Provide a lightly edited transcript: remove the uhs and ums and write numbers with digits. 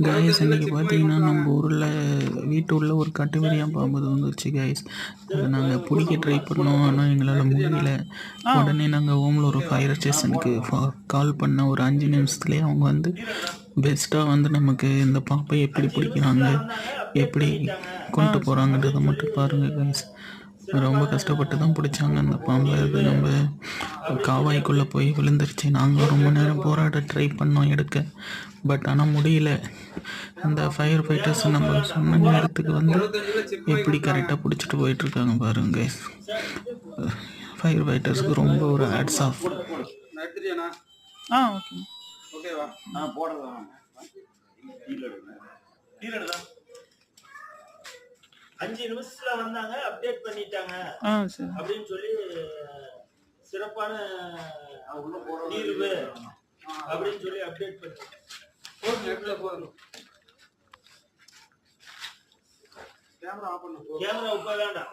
Guys இன்னைக்கு பார்த்தீங்கன்னா நம்ம ஊரில் வீட்டு உள்ள ஒரு கட்டுவிரியா பாம்பு வந்துருச்சு கைஸ். அதை நாங்கள் பிடிக்க ட்ரை பண்ணோம், ஆனால் எங்களால் முடியல. உடனே நாங்கள் ஓமில் ஒரு ஃபயர் ஸ்டேஷனுக்கு கால் பண்ண ஒரு 5 நிமிஷத்துலேயே அவங்க வந்து பெஸ்ட்டாக வந்து நமக்கு இந்த பாம்பை எப்படி பிடிக்கிறாங்க, எப்படி கொண்டு போகிறாங்கன்றதை மட்டும் பாருங்கள் கைஸ். ரொம்ப கஷ்டப்பட்டு தான் பிடிச்சாங்க அந்த பாம்பை. அது நம்ம காவாய்க்குள்ளே போய் விழுந்துருச்சு. நாங்கள் ரொம்ப நேரம் போராட ட்ரை பண்ணோம் எடுக்க, பட் ஆனால் முடியல. அந்த ஃபயர் ஃபைட்டர்ஸ் நம்ம சொன்ன நேரத்துக்கு வந்து எப்படி கரெக்டாக பிடிச்சிட்டு போயிட்டுருக்காங்க பாருங்க. ஃபயர் ஃபைட்டர்ஸ்க்கு ரொம்ப ஒரு ஹேட்ஸ் ஆஃப். ஓகேவா? 5 நிமிஷத்துல வந்தாங்க, அப்டேட் பண்ணிட்டாங்க அப்படின்னு சொல்லி சிறப்பான தீர்வு அப்படின்னு சொல்லி அப்டேட் பண்ணிட்டாங்க. கேமரா ஆஃப் பண்ணு. கேமரா இப்ப வேண்டாம்.